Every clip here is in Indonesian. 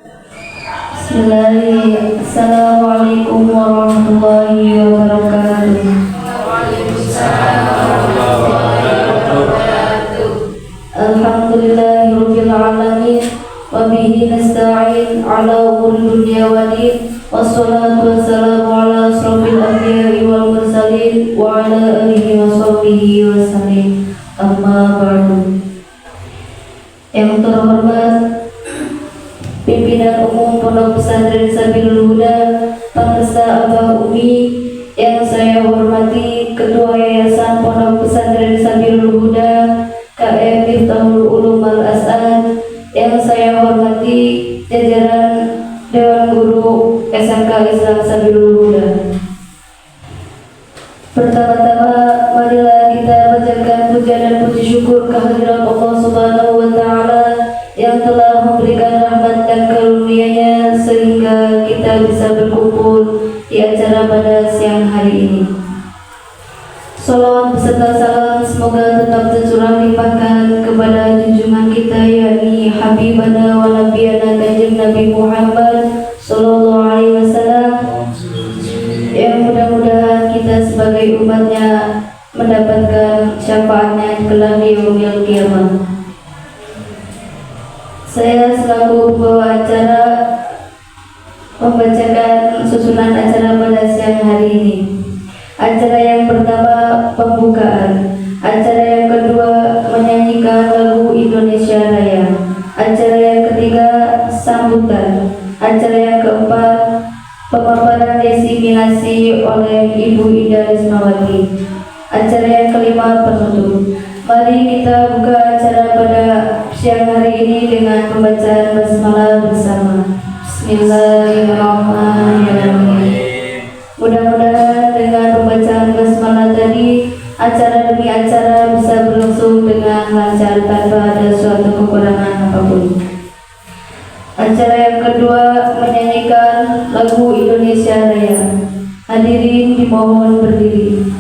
Bismillahirrahmanirrahim. Assalamualaikum warahmatullahi wabarakatuh. Alhamdulillahirabbil alamin wa bihi nasta'in ala umuri dunya waddin wassalatu wassalamu ala asrofil anbiya'i wal mursalin wa ala alihi wa sahbihi wasallim. Amma ba'du. Yang terhormat Pimpinan Umum Pondok Pesantren Sabilul Huda, Pangdesa Abah Umi, yang saya hormati Ketua Yayasan Pondok Pesantren Sabilul Huda, KM Miftahul Ulum Al-As'ad, yang saya hormati jajaran Dewan Guru SMK Islam Sabilul Huda. Pertama-tama, marilah kita panjatkan puja dan puji syukur kehadirat Allah Subhanahu wa Ta'ala yang telah memberikan rahmat dan karunia-Nya sehingga kita bisa berkumpul di acara pada siang hari ini. Salawat beserta salam semoga tetap tercurah limpahkan kepada junjungan kita, yakni Habibana wa Nabiyana Kanjeng Nabi Muhammad Sallallahu Alaihi Wasallam, yang mudah-mudahan kita sebagai umatnya mendapatkan syafaatnya kelak di yaumil qiyamah. Saya selaku pembawa acara membacakan susunan acara pada siang hari ini. Acara yang pertama pembukaan, acara yang kedua menyanyikan lagu Indonesia Raya, acara yang ketiga sambutan, acara yang keempat pemaparan desiminasi oleh Ibu Ida Rismawati, acara yang kelima penutup. Mari kita buka acara pada siang hari ini dengan pembacaan basmalah bersama. Bismillahirrahmanirrahim. Mudah-mudahan dengan pembacaan basmalah tadi, acara demi acara bisa berlangsung dengan lancar tanpa ada suatu kekurangan apapun. Acara yang kedua menyanyikan lagu Indonesia Raya. Hadirin dimohon berdiri.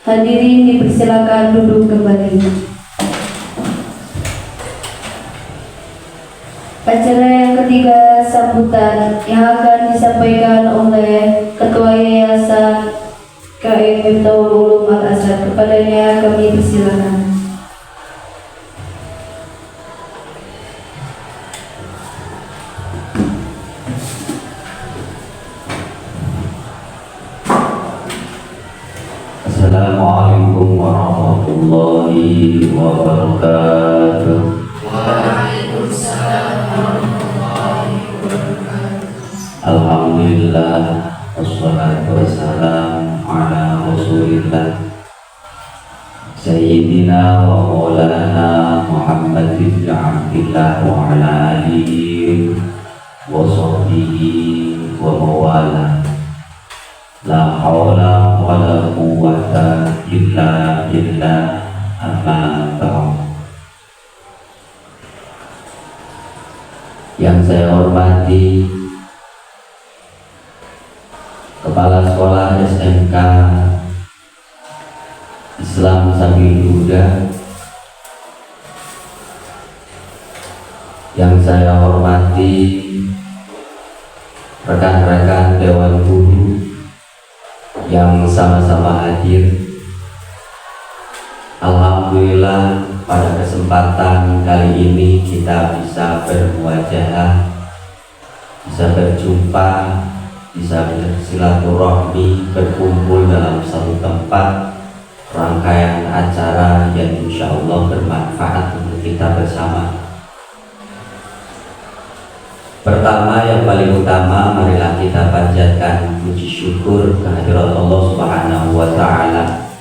Hadirin dipersilakan duduk kembali. Acara yang ketiga sambutan yang akan disampaikan oleh Ketua Yayasan KM Miftahul Ulum Al-As'ad. Kepadanya kami persilakan. Assalamualaikum warahmatullahi wabarakatuh. Alhamdulillah, wassalatu wassalam ala rasulillah Sayyidina wa maulana Muhammad bin Abdillah wa ala alihi wa sahbihi wa mawala. La hawla wa la quwwata illa billah, amma ba'd. Yang saya hormati Kepala Sekolah SMK Islam Sabil Huda, yang saya hormati rekan-rekan Dewan Guru yang sama-sama hadir. Alhamdulillah, pada kesempatan kali ini kita bisa bermuajahah, bisa berjumpa, bisa bersilaturahmi, berkumpul dalam satu tempat, rangkaian acara yang insya Allah bermanfaat untuk kita bersama. Pertama, yang paling utama, marilah kita panjatkan puji syukur kehadirat Allah Subhanahu wa Ta'ala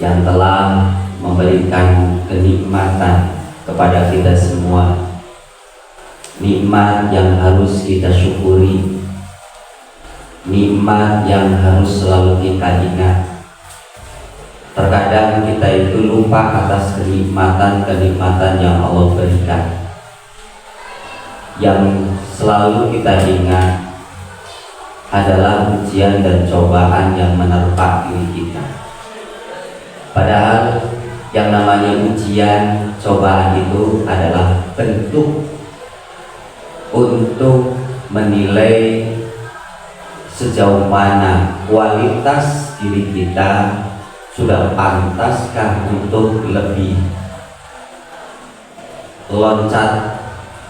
yang telah memberikan kenikmatan kepada kita semua, nikmat yang harus kita syukuri, nikmat yang harus selalu kita ingat. Terkadang kita itu lupa atas kenikmatan-kenikmatan yang Allah berikan. Yang selalu kita ingat adalah ujian dan cobaan yang menerpa diri kita. Padahal yang namanya ujian, cobaan itu adalah bentuk untuk menilai sejauh mana kualitas diri kita sudah pantaskah untuk lebih loncat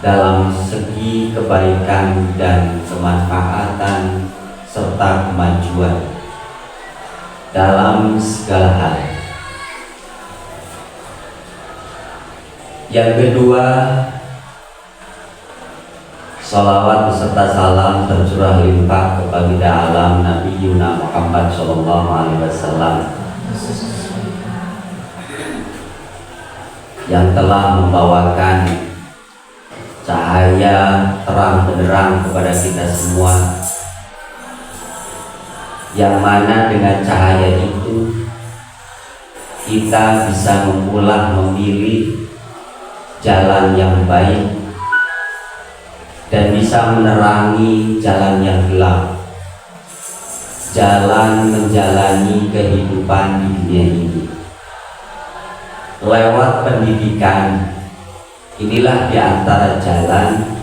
dalam segi kebaikan dan kemanfaatan serta kemajuan dalam segala hal. Yang kedua, salawat beserta salam tercurah limpah kepada alam Nabi Yuna Muhammad Sallallahu Alaihi Wasallam yang telah membawakan cahaya terang benderang kepada kita semua, yang mana dengan cahaya itu kita bisa memilih jalan yang baik dan bisa menerangi jalan yang gelap, jalan menjalani kehidupan di dunia ini. Lewat pendidikan, inilah di antara jalan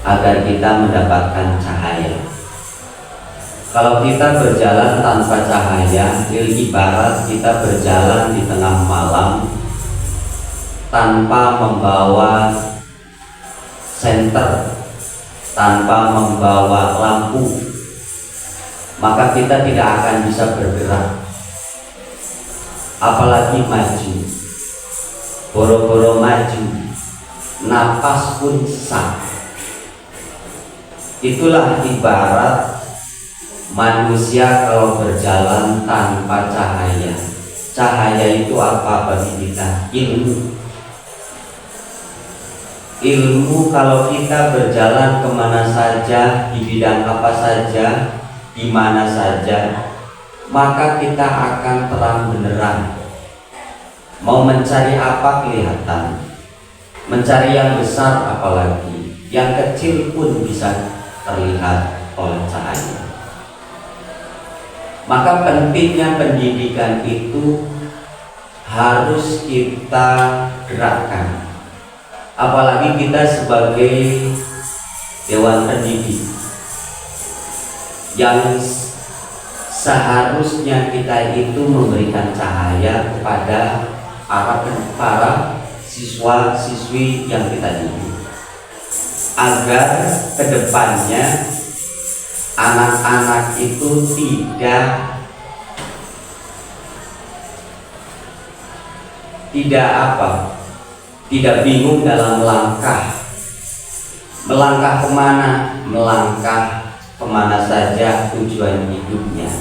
agar kita mendapatkan cahaya. Kalau kita berjalan tanpa cahaya, ibarat kita berjalan di tengah malam tanpa membawa senter, tanpa membawa lampu, maka kita tidak akan bisa bergerak, apalagi maju. Boro-boro maju, napas pun sesak. Itulah ibarat manusia kalau berjalan tanpa cahaya. Cahaya itu apa bagi kita? Ilmu. Ilmu, kalau kita berjalan kemana saja, di bidang apa saja, di mana saja, maka kita akan terang benderang. Mau mencari apa kelihatan, mencari yang besar apalagi, yang kecil pun bisa terlihat oleh cahaya. Maka pentingnya pendidikan itu harus kita gerakkan. Apalagi kita sebagai dewan pendidik yang seharusnya kita itu memberikan cahaya kepada para siswa-siswi yang kita didik, agar kedepannya anak-anak itu tidak bingung dalam melangkah kemana, melangkah kemana saja tujuan hidupnya,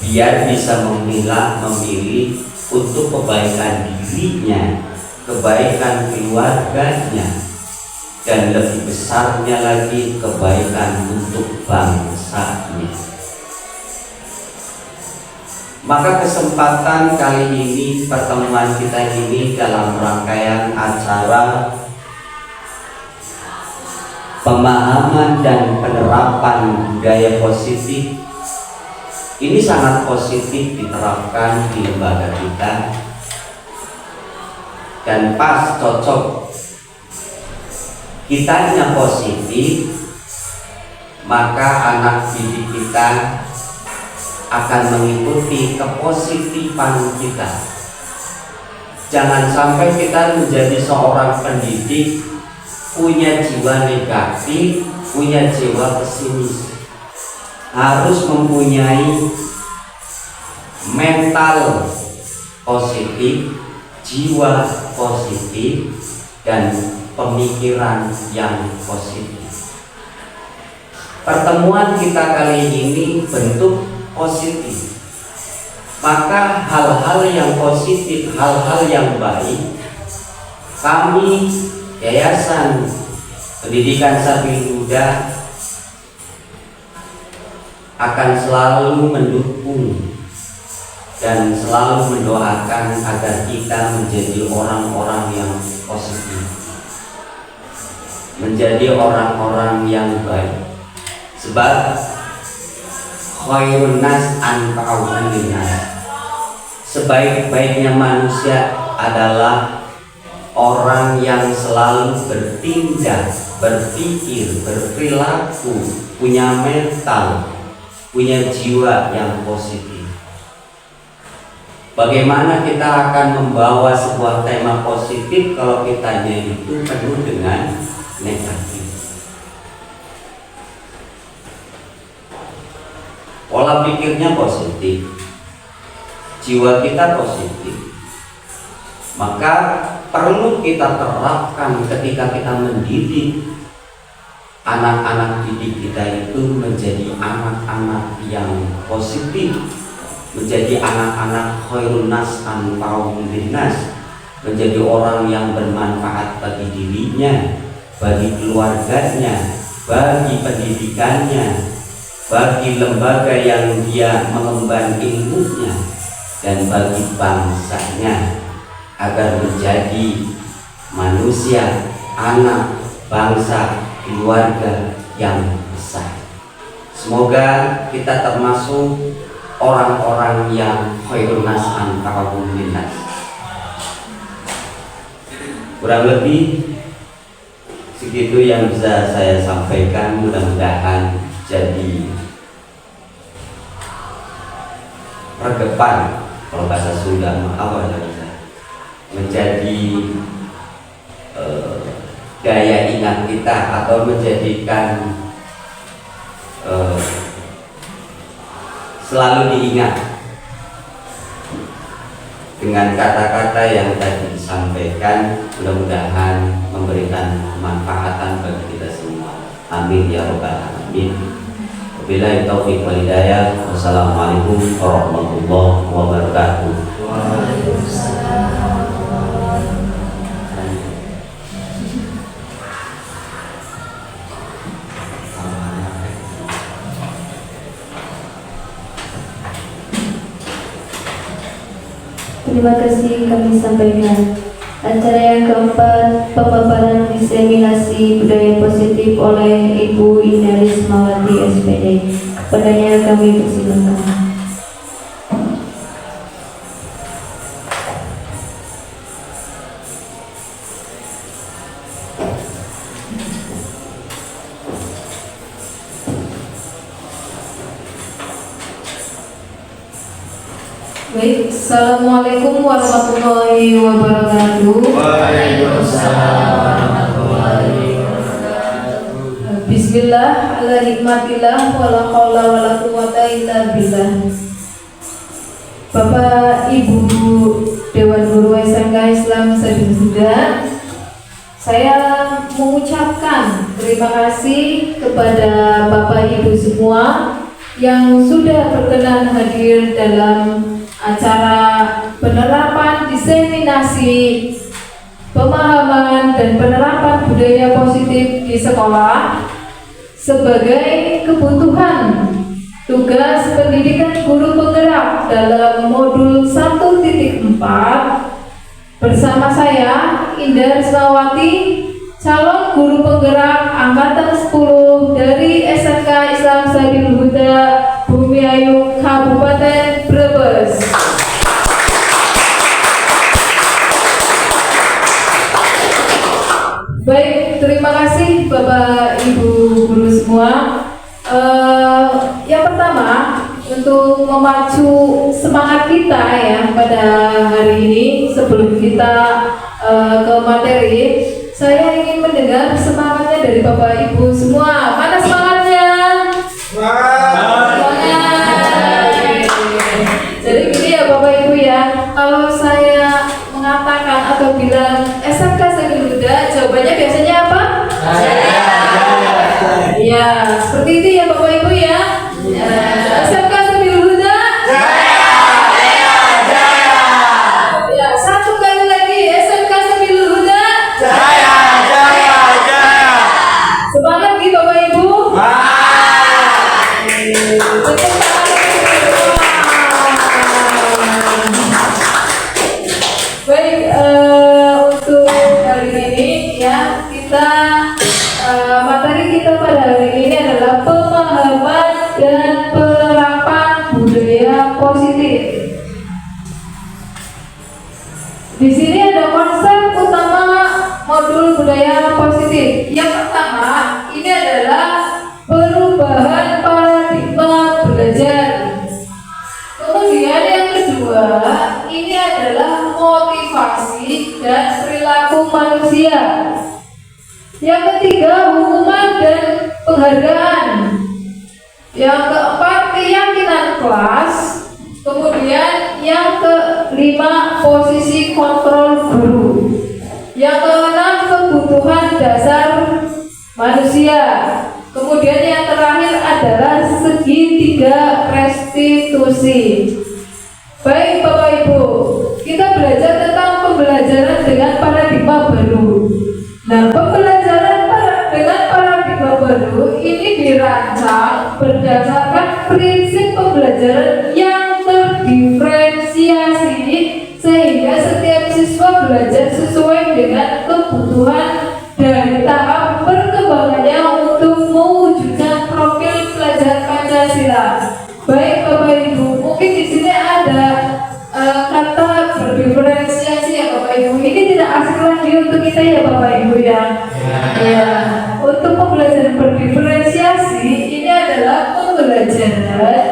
biar bisa memilih untuk kebaikan dirinya, kebaikan keluarganya, dan lebih besarnya lagi kebaikan untuk bangsanya. Maka kesempatan kali ini, pertemuan kita ini dalam rangkaian acara pemahaman dan penerapan budaya positif ini sangat positif diterapkan di lembaga kita, dan pas cocok kitanya positif, maka anak didik kita akan mengikuti kepositifan kita. Jangan sampai kita menjadi seorang pendidik punya jiwa negatif, punya jiwa pesimis. Harus mempunyai mental positif, jiwa positif, dan pemikiran yang positif. Pertemuan kita kali ini bentuk positif, maka hal-hal yang positif, hal-hal yang baik, kami Yayasan Pendidikan Sabil Huda akan selalu mendukung dan selalu mendoakan agar kita menjadi orang-orang yang positif, menjadi orang-orang yang baik. Sebab khairun nas anfa'uhum linnas, sebaik-baiknya manusia adalah orang yang selalu bertindak, berpikir, berperilaku, punya mental, punya jiwa yang positif. Bagaimana kita akan membawa sebuah tema positif kalau kitanya itu penuh dengan negatif? Pola pikirnya positif, jiwa kita positif, maka perlu kita terapkan ketika kita mendidik anak-anak didik kita itu menjadi anak-anak yang positif, menjadi anak-anak khairun nas anfa'uhum linnas, menjadi orang yang bermanfaat bagi dirinya, bagi keluarganya, bagi pendidikannya, bagi lembaga yang dia mengemban ilmunya, dan bagi bangsanya, agar menjadi manusia, anak, bangsa, keluarga yang besar. Semoga kita termasuk orang-orang yang khairun nas anfa'uhum linnas. Kurang lebih segitu yang bisa saya sampaikan. Mudah-mudahan jadi pergepan, kalau bahasa Sunda apa ya, menjadi daya ingat kita, atau menjadikan selalu diingat dengan kata-kata yang tadi disampaikan. Mudah-mudahan memberikan kemanfaatan bagi kita semua. Amin ya rabbal alamin. Wabillahi taufiq wal hidayah. Wassalamualaikum warahmatullahi wabarakatuh. Terima kasih kami sampaikan. Acara yang keempat, pemaparan diseminasi budaya positif oleh Ibu Indah Rismawati SPD. Kepadanya kami persilakan. Baik, Assalamualaikum warahmatullahi wabarakatuh. Waalaikumsalam warahmatullahi wabarakatuh. Bismillah, ala hikmatillah, wala haula wala quwata illa billah. Bapak Ibu Dewan Guru SMK Islam Sabil Huda, Saya mengucapkan terima kasih kepada Bapak Ibu semua yang sudah berkenan hadir dalam acara penerapan diseminasi pemahaman dan penerapan budaya positif di sekolah sebagai kebutuhan tugas pendidikan guru penggerak dalam modul 1.4 bersama saya Indah Rismawati, calon guru penggerak angkatan 10 dari SMK Islam Sabilul Huda Bumiayu Kabupaten Brebes. Baik, terima kasih Bapak Ibu guru semua. Yang pertama, untuk memacu semangat kita ya pada hari ini, sebelum kita ke materi, saya ingin mendengar semangatnya dari Bapak Ibu semua. Mana semangatnya? Semangat. Jadi gini ya Bapak Ibu ya, kalau saya mengatakan atau bilang SMK Sabilul Huda, jawabannya biasanya apa? Ya, seperti itu ya Bapak Ibu ya. SMK Sabilul Huda. Ya, satu kali lagi SMK Sabilul Huda. Semangat gitu Bapak Ibu. Baik, untuk hari ini ya kita materi kita pada hari ini adalah pemahaman dan penerapan budaya positif. Di sini ada konsep utama modul budaya positif. Yang pertama, ini adalah perubahan paradigma belajar. Kemudian yang kedua, ini adalah motivasi dan perilaku manusia. Yang ketiga, hukuman dan penghargaan. Yang keempat, keyakinan kelas. Kemudian yang kelima, posisi kontrol guru. Yang keenam, kebutuhan dasar manusia. Kemudian yang terakhir adalah segitiga restitusi. Baik Bapak Ibu, kita belajar tentang pembelajaran dengan paradigma baru. Nah, pembelajaran dengan paradigma baru ini dirancang berdasarkan prinsip pembelajaran yang terdiferensiasi sehingga setiap siswa belajar sesuai dengan kebutuhan dari tahap perkembangannya untuk mewujudkan profil pelajar Pancasila. Baik Bapak Ibu, mungkin di sini ada kata berdiferensiasi ya Bapak Ibu. Ini tidak asing lagi untuk kita ya Bapak Ibu ya. Ya, untuk pembelajaran berdiferensiasi ini adalah pembelajaran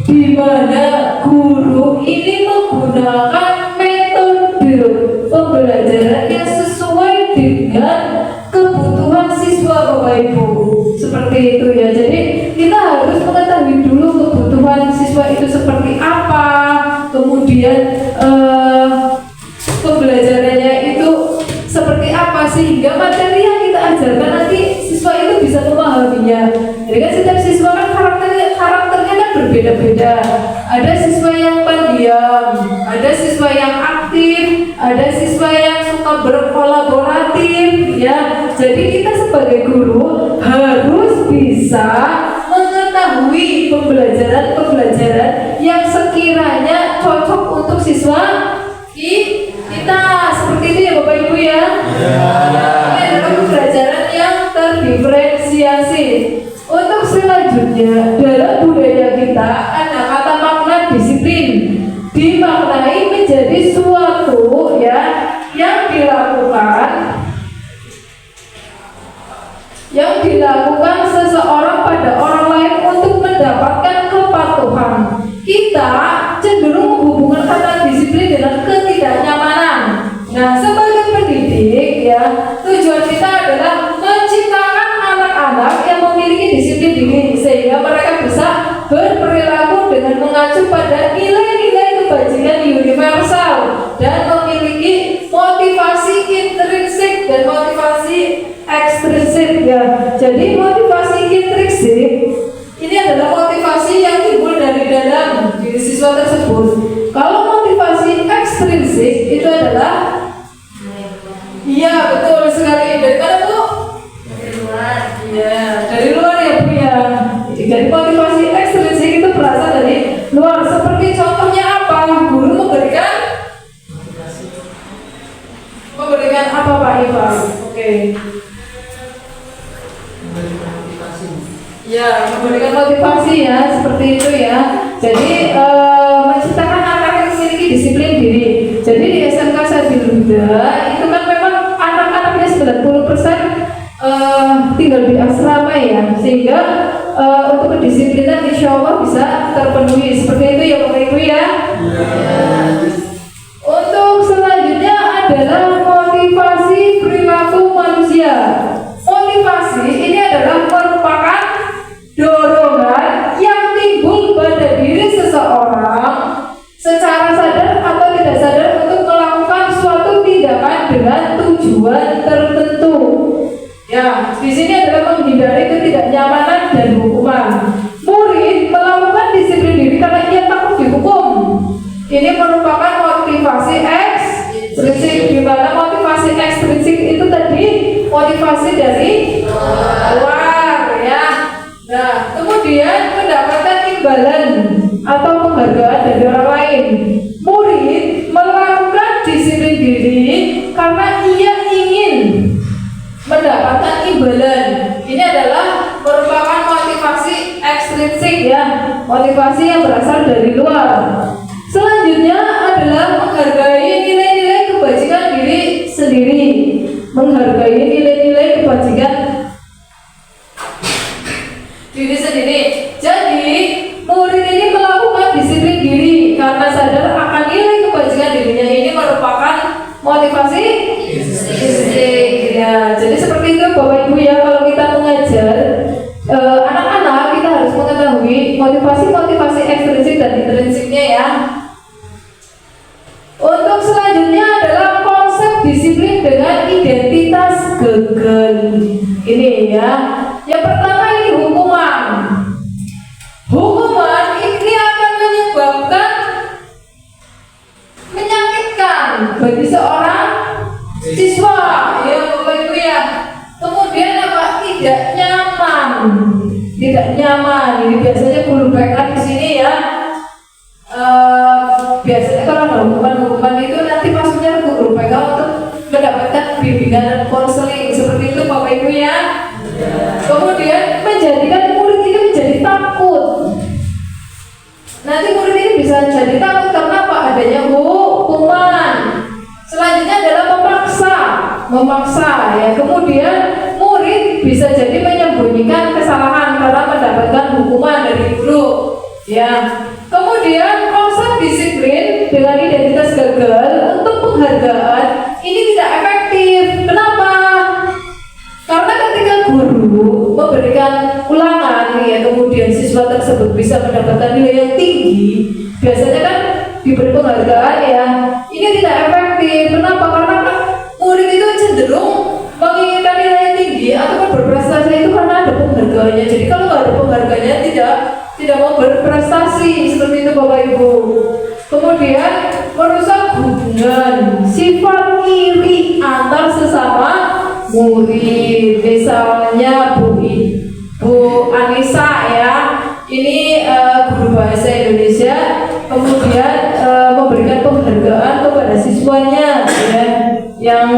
di mana guru ini menggunakan metode pembelajaran yang sesuai dengan kebutuhan siswa Bapak Ibu. Seperti itu ya. Jadi kita harus mengetahui dulu kebutuhan siswa itu seperti apa. Kemudian pembelajarannya itu seperti apa sehingga materi yang kita ajarkan nanti siswa itu bisa memahaminya. Jadi kan setiap siswa kan karakternya kan berbeda-beda. Ada siswa yang pendiam, ada siswa yang aktif, ada siswa yang suka berkolaboratif ya. Jadi kita sebagai guru harus bisa mengetahui pembelajaran yang sekiranya cocok untuk siswa kita. Seperti itu ya Bapak Ibu ya. Ini adalah pembelajaran yang terdiferensiasi. Untuk selanjutnya dalam budaya kita ada kata makna disiplin. Dimaknai menjadi suatu ya yang dilakukan seseorang pada orang lain untuk mendapatkan kepatuhan. Kita cenderung menghubungkan kata disiplin dengan ketidaknyamanan. Nah, sebagai pendidik ya, tujuan kita adalah menciptakan anak-anak yang memiliki disiplin diri sehingga mereka bisa berperilaku dengan mengacu pada nilai-nilai kebajikan universal dan memiliki motivasi intrinsik dan motivasi ekstrinsik ya. Jadi motivasi intrinsik ini adalah motivasi yang timbul dari dalam diri siswa tersebut. Kalau motivasi ekstrinsik itu adalah, iya betul sekali, dari mana Bu? Dari luar. Iya, dari luar ya Bu ya. Jadi motivasi ekstrinsik itu berasal dari luar. Seperti contohnya apa? Guru memberikan apa Pak Ivan? Oke. Ya, memberikan motivasi ya, seperti itu ya. Jadi menciptakan anak yang memiliki disiplin diri. Jadi di SMK Sadiluda itu kan memang anak-anaknya 90% tinggal di asrama ya, sehingga untuk kedisiplinan insya Allah bisa terpenuhi. Seperti itu ya Bapak Ibu ya. Untuk selanjutnya adalah motivasi perilaku manusia. Motivasi ini adalah merupakan dorongan yang timbul pada diri seseorang secara sadar atau tidak sadar untuk melakukan suatu tindakan dengan tujuan tertentu. Ya, di sini adalah menghindari ketidaknyamanan dan hukuman. Murid melakukan disiplin diri karena ia takut dihukum. Ini merupakan motivasi ekstrinsik, di mana motivasi ekstrinsik itu tadi motivasi dari luar ya. Nah, kemudian mendapatkan imbalan atau penghargaan dari orang lain. Murid melakukan disiplin diri karena ia ingin mendapatkan imbalan. Ini adalah merupakan motivasi ekstrinsik ya, motivasi yang berasal dari luar. Selanjutnya adalah menghargai nilai-nilai kebajikan diri sendiri. Menghargai nilai-nilai kebajikan diri sendiri. Jadi murid ini melakukan disiplin diri karena sadar akan nilai kebajikan dirinya. Ini merupakan motivasi ekstrinsik ya. Jadi seperti itu Bapak Ibu ya, kalau kita mengajar anak-anak kita harus mengetahui motivasi ekstrinsik dan intrinsiknya ya. Untuk selanjutnya adalah konsep disiplin dengan identitas gagal. Ini ya. Yang pertama ini hukuman. Hukuman ini akan menyakitkan bagi seorang siswa ya Bapak Ibu ya. Kemudian apa? Tidak nyaman. Ini biasanya guru BK di sini ya. Biasanya kalau ada hukuman itu nanti maksudnya guru BK untuk mendapatkan bimbingan dan konseling seperti itu Bapak Ibu ya. Kemudian menjadikan murid ini menjadi takut. Nanti murid ini bisa jadi takut karena apa? Adanya hukuman. Selanjutnya adalah memaksa ya. Kemudian murid bisa jadi menyembunyikan kesalahan karena mendapatkan hukuman dari guru ya. Kemudian konsep disiplin dengan identitas gagal untuk penghargaan ini tidak efektif. Kenapa? Karena ketika guru memberikan ulangan ya, kemudian siswa tersebut bisa mendapatkan nilai yang tinggi, biasanya kan diberi penghargaan ya. Ini tidak efektif. Kenapa? Karena murid itu cenderung menginginkan nilai yang tinggi ataupun berprestasi itu karena ada penghargaannya. Jadi kalau nggak ada penghargaannya tidak mau berprestasi seperti itu Bapak Ibu. Kemudian merusak hubungan, sifat iri antar sesama murid. Misalnya Bu Anissa ya, ini guru bahasa Indonesia, kemudian memberikan penghargaan kepada siswanya ya, yang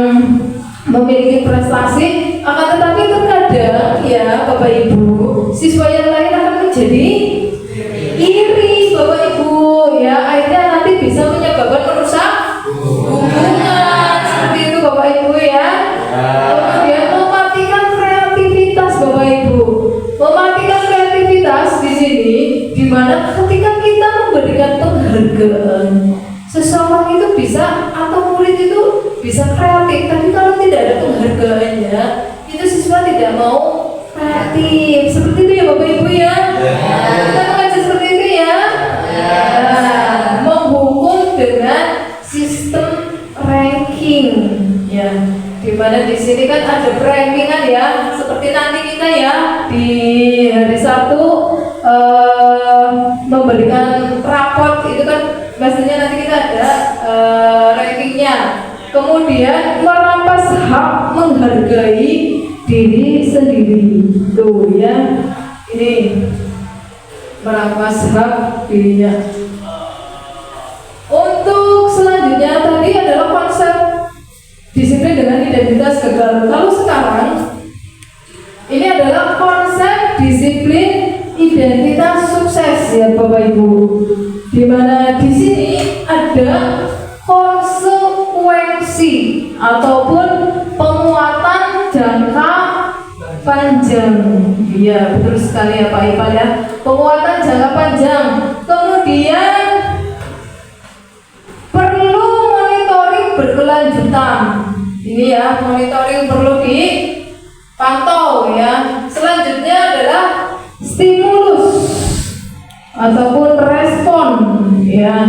memiliki prestasi. Akan tetapi terkadang ya Bapak Ibu, siswa yang lain akan menjadi iri Bapak Ibu ya, akhirnya nanti bisa menyebabkan merusak hubungan seperti itu Bapak Ibu ya. Kemudian mematikan kreativitas Bapak Ibu. Mematikan kreativitas di sini dimana ketika kita memberikan penghargaan, seseorang itu bisa atau murid itu bisa kreatif, tapi kalau tidak ada penghargaannya, itu siswa tidak mau kreatif. Seperti itu ya Bapak Ibu ya. Kita mengajar seperti itu ya. Menghukum dengan sistem ranking ya. Di Dimana di sini kan ada prankingan ya, seperti nanti kita ya di hari Sabtu memberikan raport itu kan pastinya nanti kita ada rankingnya. Kemudian merampas hak menghargai diri sendiri, tuh ya, ini merampas hak dirinya. Untuk selanjutnya tadi adalah konsep disiplin dengan identitas gagal. Kalau sekarang ini adalah konsep disiplin identitas sukses ya Bapak Ibu. Dimana di sini ada konsekuensi ataupun penguatan jangka panjang. Iya betul sekali ya Pak Ipan ya. Penguatan jangka panjang. Kemudian perlu monitoring berkelanjutan. Ini ya monitoring perlu dipantau ya. Selanjutnya adalah stimulus ataupun respon ya.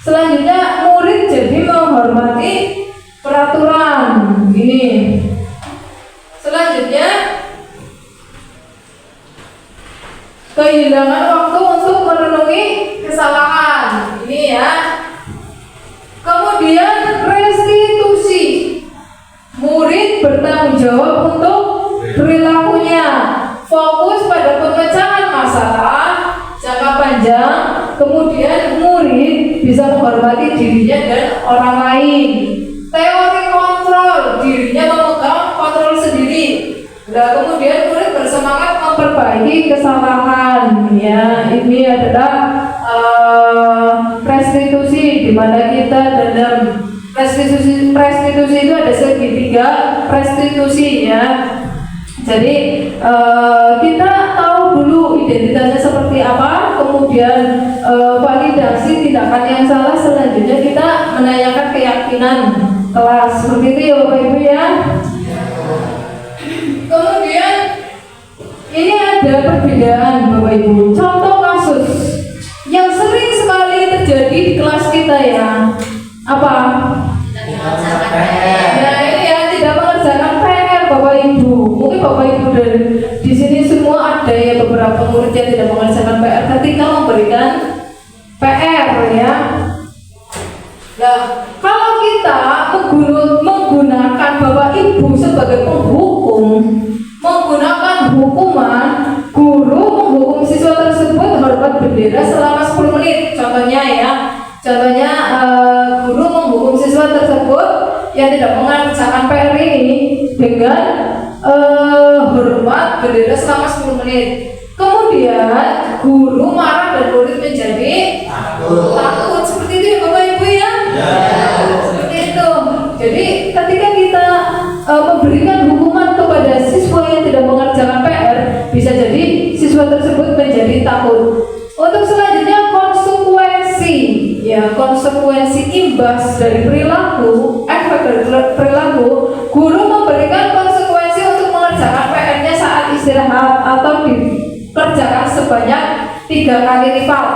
Selanjutnya murid jadi menghormati peraturan. Ini. Selanjutnya kehilangan waktu untuk merenungi kesalahan. Ini ya. Kemudian restitusi. Murid bertanggung jawab untuk perilakunya. Fokus pada pemecahan masalah jangka panjang. Kemudian murid bisa menghormati dirinya dan orang lain. Teori kontrol, dirinya memegang kontrol sendiri. Nah, kemudian murid bersemangat memperbaiki kesalahan. Ya, ini adalah restitusi, di mana kita dalam restitusi itu ada segitiga restitusi ya. Jadi kita tahu dulu identitasnya seperti apa, kemudian validasi tindakan yang salah, selanjutnya kita menanyakan keyakinan kelas. Seperti itu ya Bapak Ibu ya. Kemudian ini ada perbedaan Bapak Ibu. Contoh kasus yang sering sekali terjadi di kelas kita ya. Apa? Nah ini ya, tidak mengerjakan PR Bapak Ibu. Mungkin Bapak Ibu di sini semua ada ya beberapa murid yang tidak mengerjakan PR ketika memberikan PR ya. Nah kalau kita menggunakan Bapak Ibu sebagai penghukum, menggunakan hukuman, guru menghukum siswa tersebut hormat bendera selama 10 menit. Contohnya ya, guru menghukum siswa tersebut yang tidak mengerjakan PR ini dengan hormat bendera selama 10 menit. Kemudian guru marah dan murid menjadi takut. Seperti itu ya Bapak Ibu ya. Seperti itu. Jadi ketika kita memberikan hukuman kepada siswa yang tidak mengerjakan PR, bisa jadi siswa tersebut menjadi takut. Untuk selanjutnya konsekuensi, ya konsekuensi imbas dari perilaku, efek dari perilaku. Guru memberikan konsekuensi untuk mengerjakan PR-nya saat istirahat atau dikerjakan sebanyak 3 kali lipat.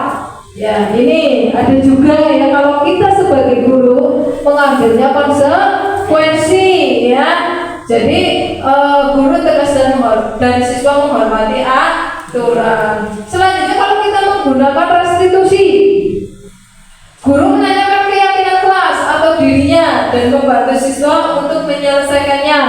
Ya ini ada juga ya kalau kita sebagai guru mengambilnya konsekuensi ya. Jadi guru tegas dan siswa menghormati aturan. Selanjutnya kalau kita menggunakan restitusi, guru menanyakan keyakinan kelas atau dirinya dan membantu siswa untuk menyelesaikannya.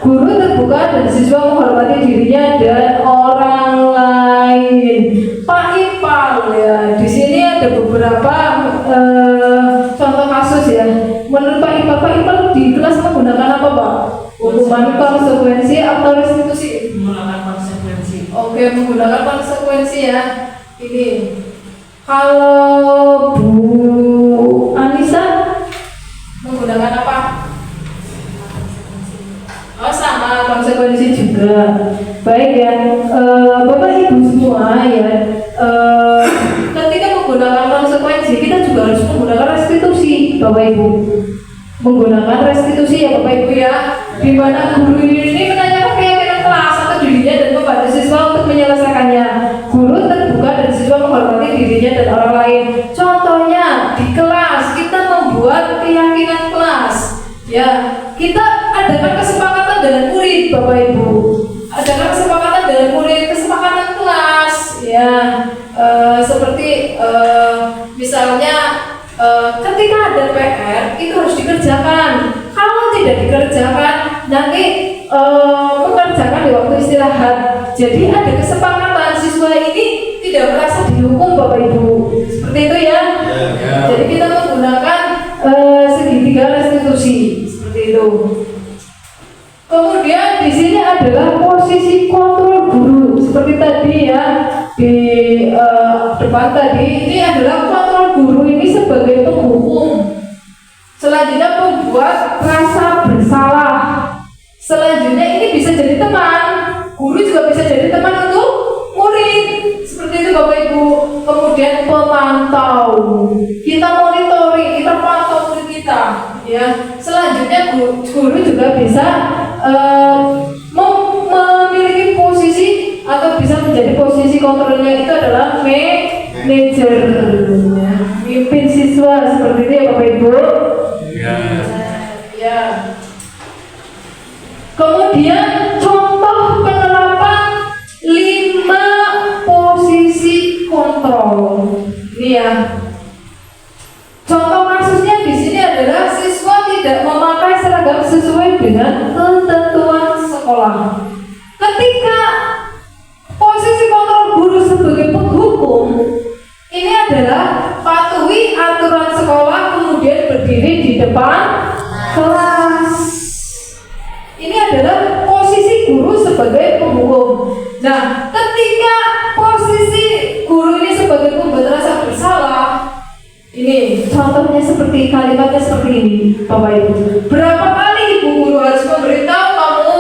Guru terbuka dan siswa menghormati dirinya dan orang lain. Pak Ipal ya, di sini ada beberapa contoh kasus ya. Menurut Pak Ipal di kelas menggunakan apa Pak? Hukuman konsekuensi atau restitusi? Menggunakan konsekuensi. Oke, menggunakan konsekuensi ya. Ini kalau Bu Anissa menggunakan apa? Oh sama, konsekuensi juga. Baik ya, Bapak Ibu semua ya, ketika menggunakan konsekuensi kita juga harus menggunakan restitusi Bapak Ibu. Menggunakan restitusi ya Bapak Ibu ya, di mana guru ini menanyakan keyakinan kelas atau dirinya dan membantu siswa untuk menyelesaikannya. Guru terbuka dan siswa menghormati dirinya dan orang lain. Contohnya di kelas kita membuat keyakinan kelas ya, kita adakan kesepakatan dengan murid, Bapak Ibu. Adakan kesepakatan dengan murid, kesepakatan kelas, ya. Seperti misalnya ketika ada PR itu harus dikerjakan. Kalau tidak dikerjakan, nanti mengerjakan di waktu istirahat. Jadi ada kesepakatan, siswa ini tidak merasa dihukum, Bapak Ibu. Seperti itu ya. Jadi kita menggunakan segitiga restitusi seperti itu. Kemudian di sini adalah posisi kontrol guru seperti tadi ya di depan tadi. Ini adalah kontrol guru ini sebagai penghukum. Selanjutnya membuat rasa bersalah. Selanjutnya ini bisa jadi teman. Guru juga bisa jadi teman untuk murid. Seperti itu Bapak Ibu. Kemudian pemantau. Kita monitoring, kita pantau murid kita. Ya. Selanjutnya guru juga bisa memiliki posisi atau bisa menjadi posisi kontrolnya itu adalah manajer. Ya. Pimpin siswa seperti itu ya Bapak Ibu. Ya. Kemudian contoh penerapan 5 posisi kontrol. Ini ya. Contoh kasusnya di sini adalah siswa tidak memakai seragam sesuai dengan ketentuan sekolah. Ketika posisi kontrol guru sebagai penghukum, ini adalah patuhi aturan sekolah kemudian berdiri di depan kelas. Ini adalah posisi guru sebagai penghukum. Nah, ketika posisi guru ini sebagai pembuat rasa bersalah, ini contohnya seperti kalimatnya seperti ini, Bapak Ibu. Berapa kali ibu guru harus memberitahu kamu,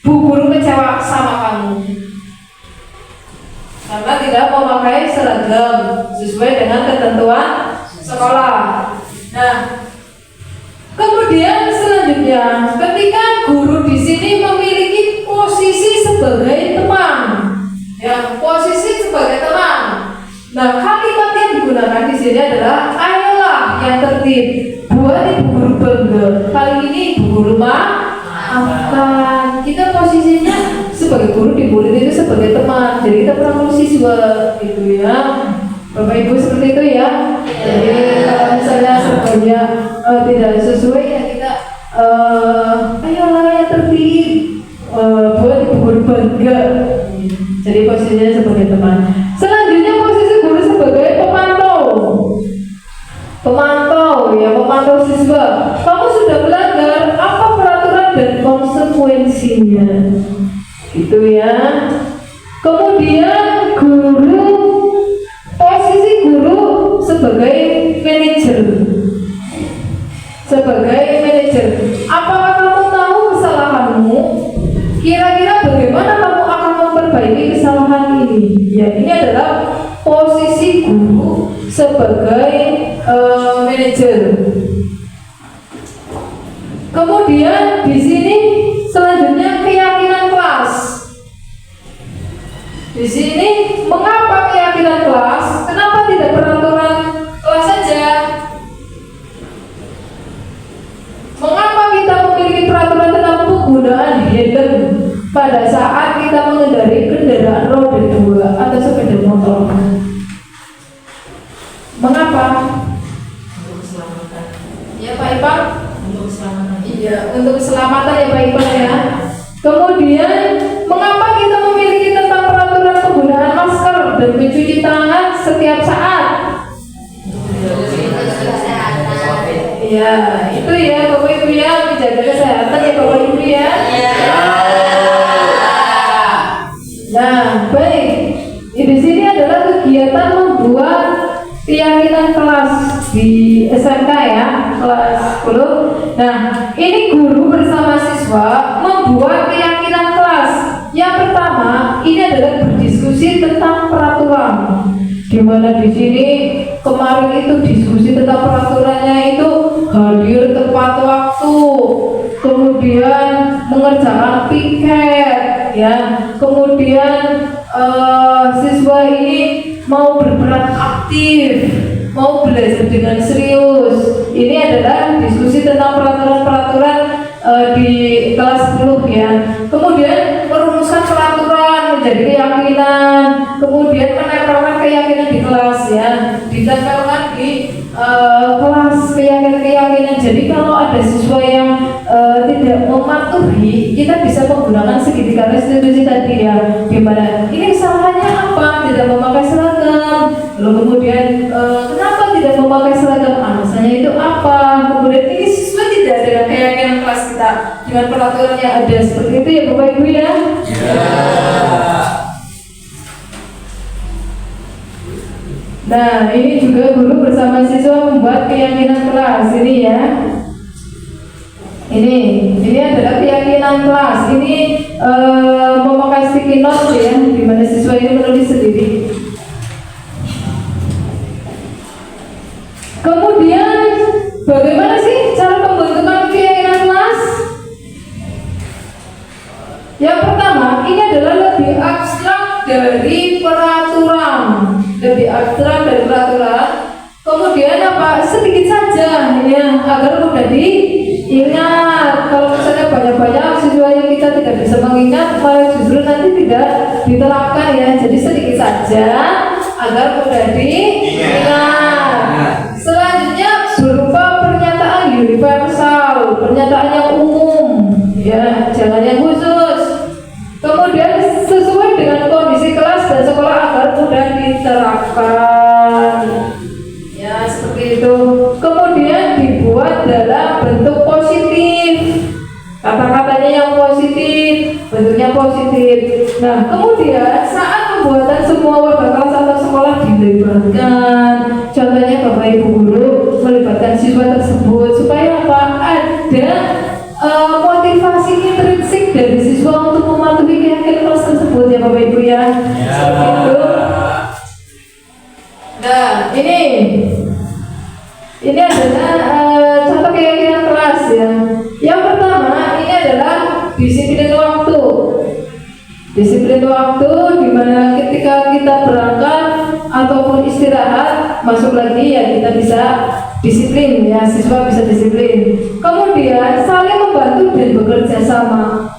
bu guru kecewa sama kamu karena tidak memakai seragam sesuai dengan ketentuan sekolah. Nah, kemudian selanjutnya, ketika guru di sini memiliki posisi sebagai teman, ya posisi sebagai teman. Nah, kalimat yang digunakan di sini adalah ayolah yang tertib, buat ibu guru bangga. Kali ini ibu guru maafkan. Kita posisinya sebagai guru di murid itu sebagai teman. Jadi kita merangkul siswa gitu ya. Bapak Ibu seperti itu ya. Jadi kalau misalnya sebenarnya tidak sesuai ya kita ayolah yang tertib, buat ibu guru bangga. Jadi posisinya sebagai teman. Selanjutnya posisi guru sebagai pemantau. Pemantau ya, pemantau siswa. Kamu sudah melanggar apa peraturan dan konsekuensinya. Gitu ya. Kemudian posisi guru sebagai manajer. Sebagai manajer. Apakah kamu tahu kesalahanmu? Kira-kira bagaimana kamu akan memperbaiki kesalahan ini? Ya, ini adalah posisi guru sebagai manajer. Kemudian di sini selanjutnya keyakinan kelas. Di sini mengapa keyakinan kelas? Kenapa tidak peraturan kelas saja? Mengapa kita memiliki peraturan tentang penggunaan helm pada saat kita mengendarai kendaraan roda 2 atau sepeda motor? Mengapa? Untuk keselamatan. Ya Pak Ipang? Untuk keselamatan. Iya, untuk keselamatan ya Pak Ipang ya. Kemudian, mengapa kita memiliki tentang peraturan penggunaan masker dan mencuci tangan setiap saat? Ya, itu ya Bapak Ibu ya, menjaga kesehatan ya Bapak Ibu ya. Nah, baik. Di sini adalah kegiatan membuat keyakinan kelas di SMK ya, kelas 10. Nah, ini guru bersama siswa membuat keyakinan kelas. Yang pertama, ini adalah berdiskusi tentang peraturan. Di mana di sini kemarin itu diskusi tentang peraturannya itu hadir tepat waktu, kemudian mengerjakan piket, ya, kemudian siswa ini mau berperan aktif, mau belajar dengan serius. Ini adalah diskusi tentang peraturan-peraturan di kelas 10 ya. Kemudian merumuskan peraturan menjadi keyakinan, kemudian menempelkan keyakinan di kelas ya, ditempelkan di kelas keyakinan. Jadi kalau ada siswa yang tidak mematuhi, kita bisa menggunakan segitiga restitusi tadi ya, gimana ini kesalahannya apa, tidak memakai seragam, lalu kemudian kenapa tidak memakai seragam, alasannya itu apa, kemudian ini siswa tidak ada keyakinan kelas kita dengan peraturan yang ada seperti itu ya Bapak Ibu ya. Nah ini juga guru bersama siswa membuat keyakinan kelas ini ya. Ini adalah keyakinan kelas. Ini memakai sticky note ya, di mana siswa ini menulis sendiri. Kemudian bagaimana sih cara pembentukan keyakinan kelas? Yang pertama, ini adalah lebih abstrak dari peraturan. Lebih abstrak dari peraturan. Kemudian apa? Sedikit saja ya, agar mudah diingat. Kalau misalnya banyak-banyak siswa yang kita tidak bisa mengingat, malah justru nanti tidak diterapkan ya. Jadi sedikit saja agar mudah diingat. Selanjutnya berupa pernyataan universal, pernyataan yang umum ya, jangan yang khusus. Kemudian sesuai dengan kondisi kelas dan sekolah agar mudah diterapkan. Ya, seperti itu. Kemudian dibuat dalam bentuk positif. Kata-katanya yang positif, bentuknya positif. Nah, kemudian saat pembuatan semua warga kelas atau sekolah dilibatkan. Contohnya Bapak Ibu guru melibatkan siswa tersebut supaya apa? Ada motivasi intrinsik dari siswa untuk mematuhi keyakinan kelas tersebut ya Bapak Ibu ya. Seperti itu. Nah, ini adalah contoh keyakinan kelas ya. Yang pertama ini adalah disiplin waktu. Disiplin waktu di mana ketika kita berangkat ataupun istirahat masuk lagi ya kita bisa disiplin ya, siswa bisa disiplin. Kemudian saling membantu dan bekerja sama.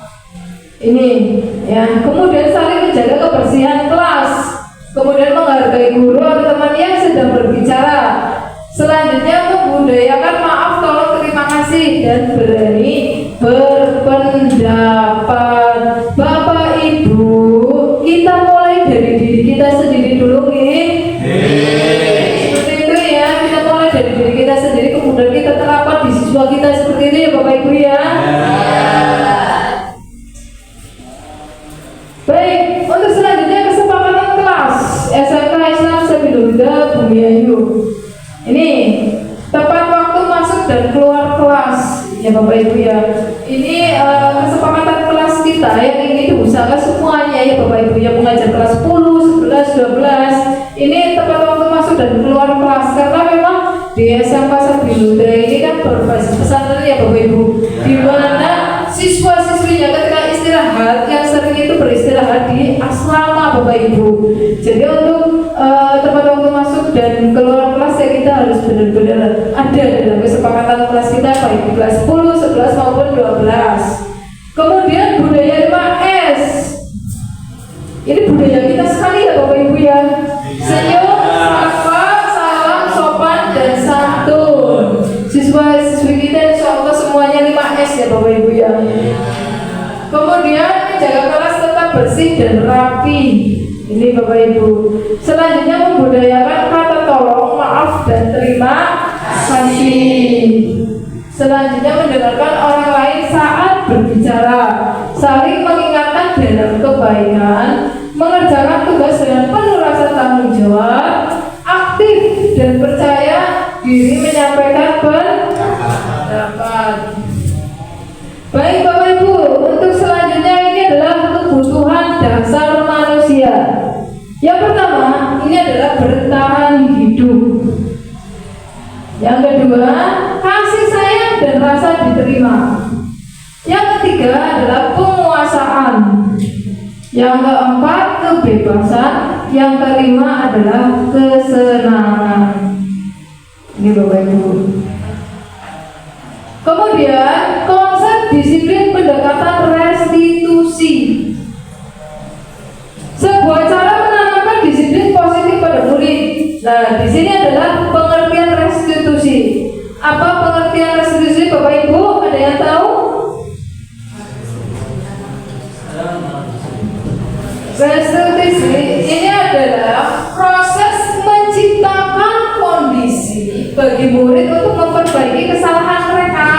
Ini ya. Kemudian saling menjaga kebersihan kelas. Kemudian menghargai guru atau teman yang sedang berbicara. Selanjutnya membudayakan maaf, tolong, terima kasih dan berani berpendapat. Bapak Ibu, kita mulai dari diri kita sendiri dulu nih. Seperti itu ya, kita mulai dari diri kita sendiri, kemudian kita terapkan di siswa kita seperti itu ya Bapak Ibu ya. Baik, untuk selanjutnya kesepakatan kelas SMK Islam Sabilullah Bumiayu. Ini tepat waktu masuk dan keluar kelas ya Bapak Ibu ya. Ini kesepakatan kelas kita yang ini diusahakan semuanya ya Bapak Ibu yang mengajar kelas 10, 11, 12. Ini tepat waktu masuk dan keluar kelas karena memang di SMK Sabilullah ini kan berbasis pesantren ya Bapak Ibu. Di mana siswa-siswinya ketika istirahat yang sering itu beristirahat di asrama Bapak Ibu. Jadi untuk tepat waktu masuk dan keluar kelas ya kita harus benar-benar ada dalam kesepakatan kelas kita baik di kelas 10, 11 maupun 12. Kemudian budaya 5S. Ini budaya kita sekali ya Bapak Ibu ya. Senyum, sapa, salam, sopan dan santun. Siswa-siswi kita insyaallah semuanya 5S ya Bapak Ibu ya. Kemudian menjaga kelas tetap bersih dan rapi. Ini Bapak Ibu. Selanjutnya membudayakan kata tolong, maaf dan terima kasih. Selanjutnya mendengarkan orang lain saat berbicara, saling mengingatkan dalam kebaikan, mengerjakan tugas dengan penuh rasa tanggung jawab, aktif dan percaya diri menyampaikan pendapat. Baik Bapak Ibu, untuk selanjutnya ini adalah kebutuhan dasar manusia. Yang pertama, ini adalah bertahan hidup. Yang kedua, kasih sayang dan rasa diterima. Yang ketiga adalah penguasaan. Yang keempat, kebebasan. Yang kelima adalah kesenangan. Ini Bapak Ibu. Kemudian konsep di disiplin pendekatan restitusi. Sebuah cara menanamkan disiplin positif pada murid. Nah, di sini adalah pengertian restitusi. Apa pengertian restitusi, Bapak Ibu? Ada yang tahu? Restitusi ini adalah proses menciptakan kondisi bagi murid untuk memperbaiki kesalahan mereka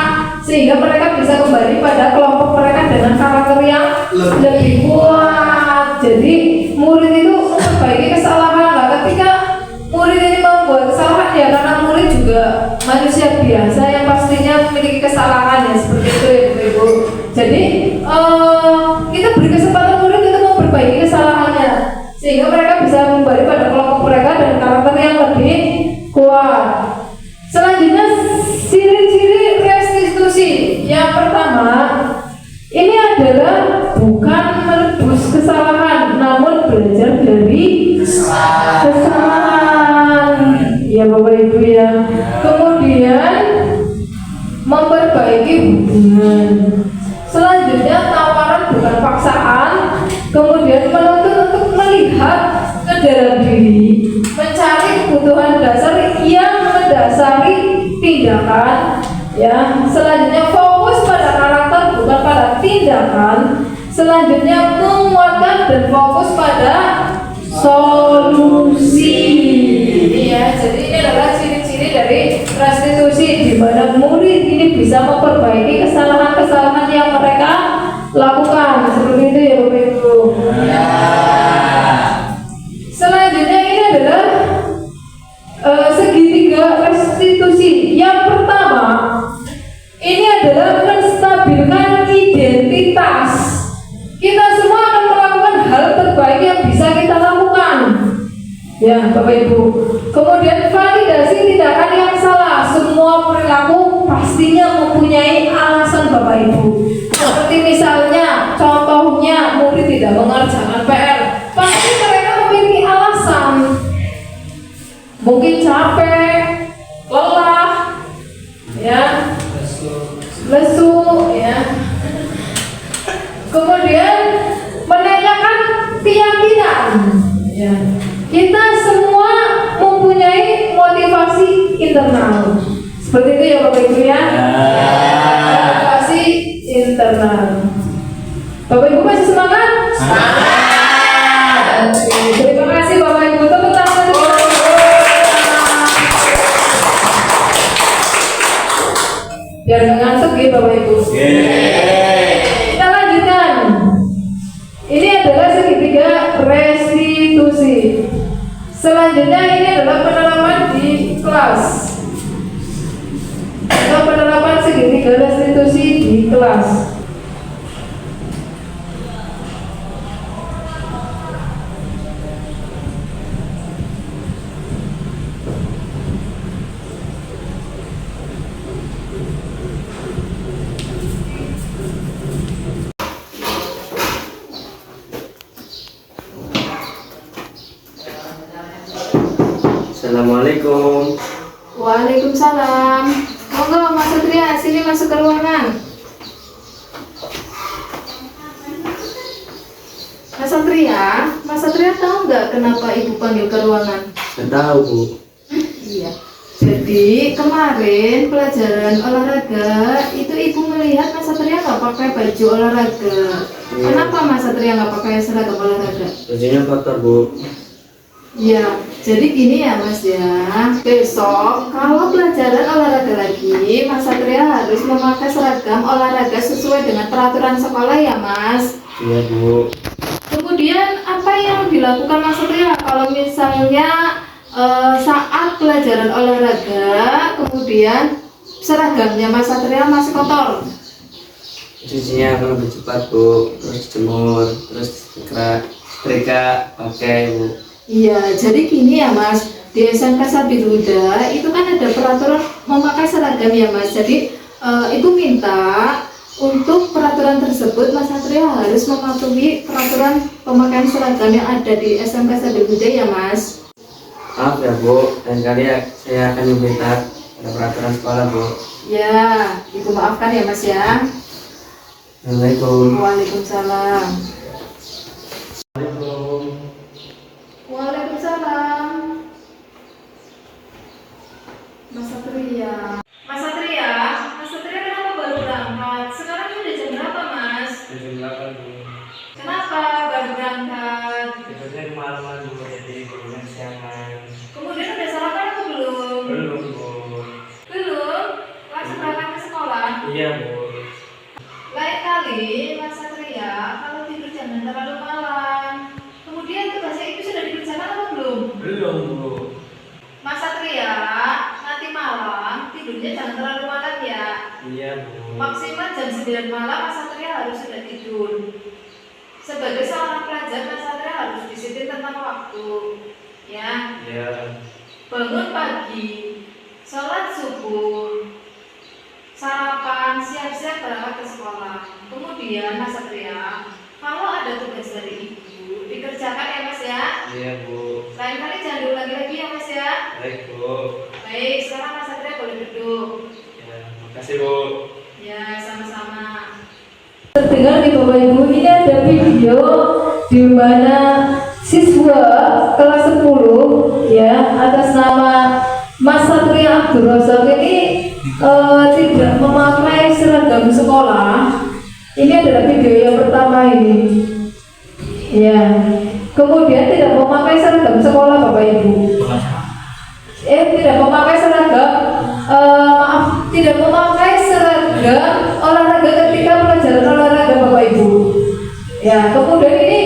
sehingga mereka bisa kembali pada kelompok mereka dengan karakter yang lebih kuat. Jadi murid itu memperbaiki kesalahan. Nah, ketika murid ini membuat kesalahan ya karena murid juga manusia biasa yang pastinya memiliki kesalahan ya seperti itu ya Bapak Ibu. Jadi kita beri kesempatan murid itu memperbaiki kesalahannya sehingga mereka bisa kembali pada kelompok mereka dan karakter yang lebih kuat. Selanjutnya ciri-ciri restitusi. Yang pertama, ini adalah bukan menebus kesalahan, namun belajar dari kesalahan. Ya Bapak Ibu ya. Kemudian memperbaiki hubungan. Selanjutnya tawaran bukan paksaan. Kemudian menuntut untuk melihat ke dalam diri, mencari kebutuhan dasar yang mendasari tindakan. Ya, selanjutnya fokus pada karakter bukan pada tindakan. Selanjutnya menguatkan dan fokus pada solusi. Ya, jadi ini adalah ciri-ciri dari restitusi di mana murid ini bisa memperbaiki kesalahan-kesalahan yang mereka lakukan. Seperti itu ya Bapak Ibu. Selanjutnya ini adalah segitiga restitusi. Yang pertama, ini adalah menstabilkan identitas. Kita semua akan melakukan hal terbaik yang bisa kita lakukan. Ya, Bapak Ibu. Kemudian validasi tindakan yang salah. Semua perilaku pastinya mempunyai alasan Bapak Ibu. Seperti misalnya, contohnya murid tidak mengerjakan PR. Pasti mereka memiliki alasan. Mungkin capek, lelah, ya, lesu, ya. Kemudian menanyakan keyakinan. Ya. Kita semua mempunyai motivasi internal. Seperti itu ya Bapak Ibu ya. Motivasi internal. Bapak Ibu masih semangat? Semangat. Terima kasih Bapak Ibu. Tepuk tangan. Biar ngantuk ya Bapak Ibu. Kita lanjutkan. Ini adalah segitiga restitusi. Selanjutnya ini adalah penerapan di kelas. Atau penerapan segitiga restitusi di kelas. Assalamualaikum. Waalaikumsalam. Monggo Mas Satria, sini masuk ke ruangan. Mas Satria tahu nggak kenapa Ibu panggil ke ruangan? Nggak tahu Bu. Iya. Jadi kemarin pelajaran olahraga itu Ibu melihat Mas Satria nggak pakai baju olahraga. Iya. Kenapa Mas Satria nggak pakai seragam olahraga? Bajunya kotor Bu. Ya, jadi gini ya Mas ya. Besok kalau pelajaran olahraga lagi, Mas Satria harus memakai seragam olahraga sesuai dengan peraturan sekolah ya Mas. Iya Bu. Kemudian apa yang dilakukan Mas Satria kalau misalnya saat pelajaran olahraga kemudian seragamnya Mas Satria masih kotor? Cucinya akan lebih cepat Bu. Terus jemur, terus setrika pakai Bu. Iya, jadi gini ya Mas, di SMK Sabiluda itu kan ada peraturan memakai seragam ya Mas. Jadi Ibu minta untuk peraturan tersebut Mas Satria harus mematuhi peraturan pemakaian seragam yang ada di SMK Sabiluda ya Mas. Maaf ya Bu, dan kali saya akan meminta ada peraturan sekolah Bu. Ya, Ibu maafkan ya Mas ya. Assalamualaikum. Waalaikumsalam. Assalamualaikum. Waalaikumsalam. Mas Satria. Mas Satria, Mas Satria kenapa baru berangkat? Sekarang ini udah jam berapa, Mas? Jam 8 Bu. Kenapa baru berangkat? Tidurnya kemalaman Bu, jadi bangunnya siangan. Kemudian udah sarapan atau belum? Belum Bu. Belum? Langsung berangkat ke sekolah? Iya Bu. Lain kali, Mas Satria, kalau tidur jangan terlalu malam. Kemudian tugas ibu sudah dikerjakan atau belum? Belum Bu. Mas Satria, nanti malam tidurnya jangan terlalu malam ya. Iya Bu. Maksimal jam 9 malam Mas Satria harus sudah tidur. Sebagai seorang pelajar, Mas Satria harus disiplin tentang waktu. Ya, Iya. bangun pagi, sholat subuh, sarapan, siap-siap berangkat ke sekolah. Kemudian Mas Satria, kalau ada tugas dari ibu, dikerjakan ya Mas ya. Iya Bu. Lain kali jangan diulangi lagi ya Mas ya. Baik Bu. Baik, sekarang Mas Satria boleh duduk. Ya, makasih Bu. Ya, sama-sama. Terdengar di Bapak Ibu, ini ada video di mana siswa kelas 10 ya atas nama Mas Satria Abdul Razak ini tidak memakai seragam sekolah. Ini adalah video yang pertama ini. Ya. Kemudian tidak memakai seragam sekolah Bapak Ibu. Tidak memakai seragam tidak memakai seragam olahraga ketika pelajaran olahraga Bapak Ibu. Ya, kemudian ini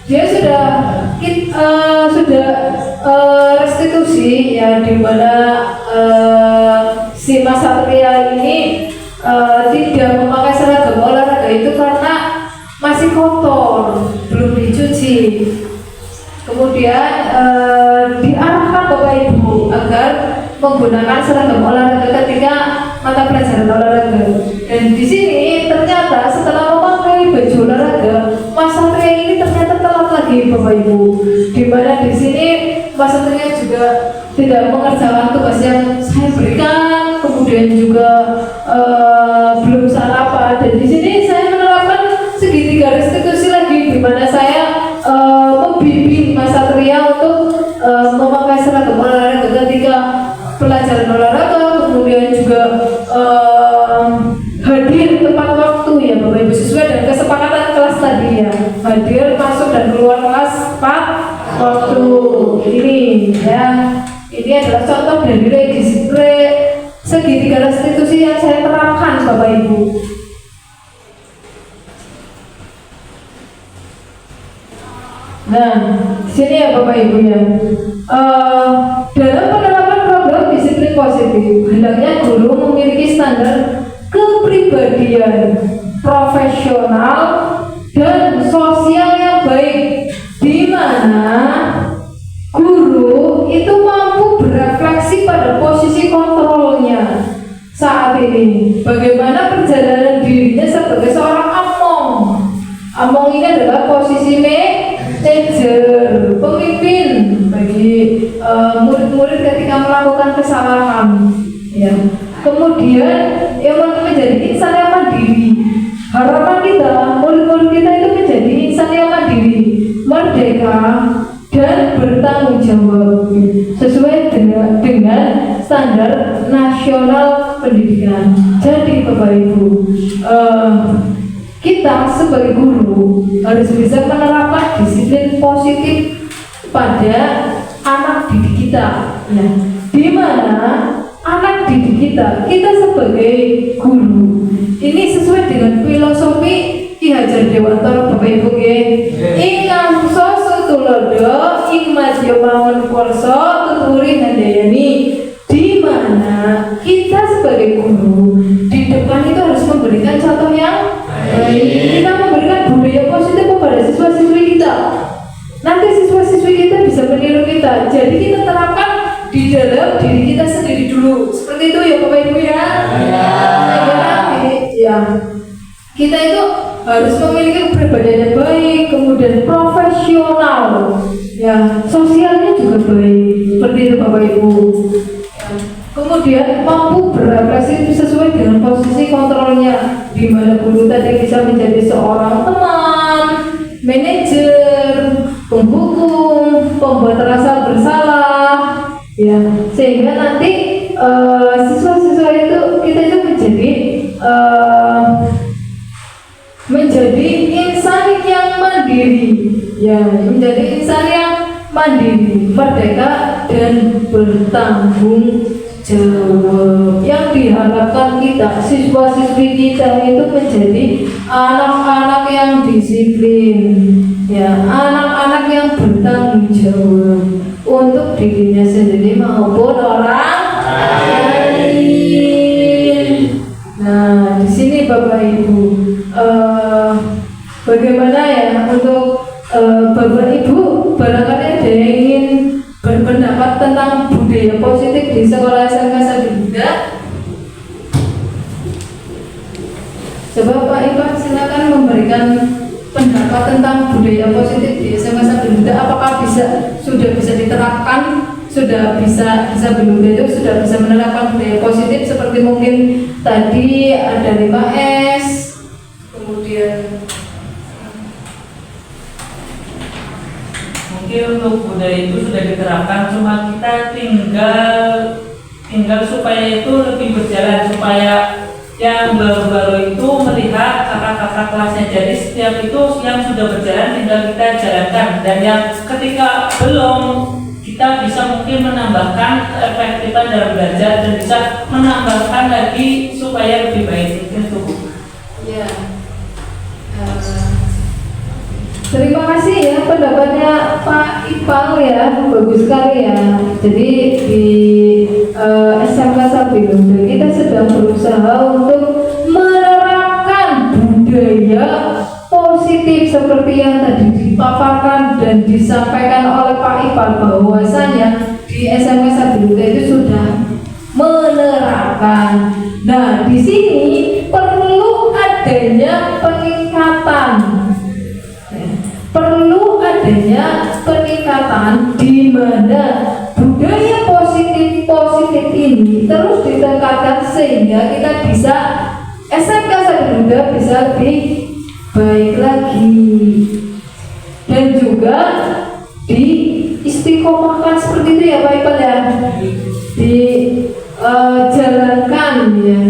dia sudah restitusi ya, di mana si Mas Satria ini tidak memakai seragam olahraga itu karena masih kotor, belum dicuci. Kemudian diarahkan Bapak Ibu agar menggunakan seragam olahraga ketika mata pelajaran olahraga. Dan di sini ternyata setelah memakai baju olahraga, Mas Satria ini ternyata telat lagi Bapak Ibu. Di mana di sini Mas Satria juga tidak mengerjakan tugas yang saya berikan, kemudian juga belum sarapan. Dan di sini saya menerapkan segitiga restitusi lagi, di mana saya membimbing Mas Satria untuk memakai seragam olahraga ketika pelajaran olahraga, kemudian juga hadir tepat waktu ya Bapak Ibu, sesuai dengan kesepakatan kelas tadi ya, hadir masuk dan keluar kelas tepat waktu. Ini ya, ini adalah contoh dari segitiga restitusi yang saya terapkan Bapak Ibu. Nah, sini ya Bapak Ibu ya. Dalam penerapan program disiplin positif, hendaknya guru memiliki standar kepribadian profesional dan sosial yang baik, di mana guru itu mampu berefleksi pada posisi kontrolnya saat ini. Bagaimana perjalanan dirinya sebagai seorang among. Among ini adalah posisi manajer, pemimpin bagi murid-murid ketika melakukan kesalahan. Ya. Kemudian yang menjadi insan yang mandiri. Harapan kita, murid-murid kita itu menjadi insan yang mandiri, merdeka, dan bertanggung jawab sesuai dengan standar nasional pendidikan. Jadi Bapak Ibu, kita sebagai guru harus bisa menerapkan disiplin positif pada anak didik kita. Nah, di mana anak didik kita sebagai guru ini sesuai dengan filosofi Ki Hajar Dewantara Bapak Ibu nggih. Ingkang soso tulodo ing madya mawon kuwasa tuturi handayani, di mana kita sebagai guru di depan itu harus memberikan contoh yang baik. Kita memberikan budaya positif kepada siswa-siswi kita. Nanti siswa-siswi kita bisa meniru kita. Jadi kita terapkan di dalam diri kita sendiri dulu. Seperti itu ya Bapak Ibu ya. Ya. Kita itu harus memiliki kepribadian yang baik, kemudian profesional, ya, sosialnya juga baik. Seperti itu Bapak Ibu. Ya. kemudian mampu bereaksi sesuai dengan posisi kontrolnya, di mana guru tadi bisa menjadi seorang teman, manajer, penghukum, pembuat rasa bersalah, ya, sehingga nanti siswa-siswa itu kita itu menjadi insan yang mandiri, ya, menjadi insan yang mandiri, merdeka dan bertanggung jawab. Yang diharapkan kita, siswa-siswi kita itu menjadi anak-anak yang disiplin, ya, anak-anak yang bertanggung jawab untuk dirinya sendiri maupun orang lain. Nah, di sini Bapak Ibu, bagaimana ya untuk Bapak Ibu, barangkali ada yang ingin berpendapat tentang budaya positif di sekolah SMK Sabdi Buddha? Coba Pak Ipan silakan memberikan pendapat tentang budaya positif di SMK Sabdi Buddha. Apakah sudah bisa diterapkan? Sudah bisa belum itu sudah bisa menerapkan budaya positif seperti mungkin tadi ada 5S, kemudian Mungkin untuk budaya itu sudah diterapkan, cuma kita tinggal supaya itu lebih berjalan, supaya yang baru-baru itu melihat kakak-kakak kelasnya. Jadi setiap itu yang sudah berjalan tinggal kita jalankan, dan yang ketika belum, kita bisa mungkin menambahkan efektifan dalam belajar dan bisa menambahkan lagi supaya lebih baik itu. ya. Terima kasih ya pendapatnya Pak Ipang ya, bagus sekali ya. Jadi di SMK Sabdi Buddha kita sedang berusaha untuk menerapkan budaya positif seperti yang tadi dipaparkan dan disampaikan oleh Pak Ipang, bahwasanya di SMK Sabdi Buddha itu sudah menerapkan. Nah, di sini perlu adanya peningkatan. Perlu adanya peningkatan di mana budaya positif ini terus ditingkatkan sehingga kita bisa SMK Sabdi Buddha bisa lebih baik lagi, dan juga diistiqomahkan seperti itu ya Pak Ipan ya, dijalankan ya,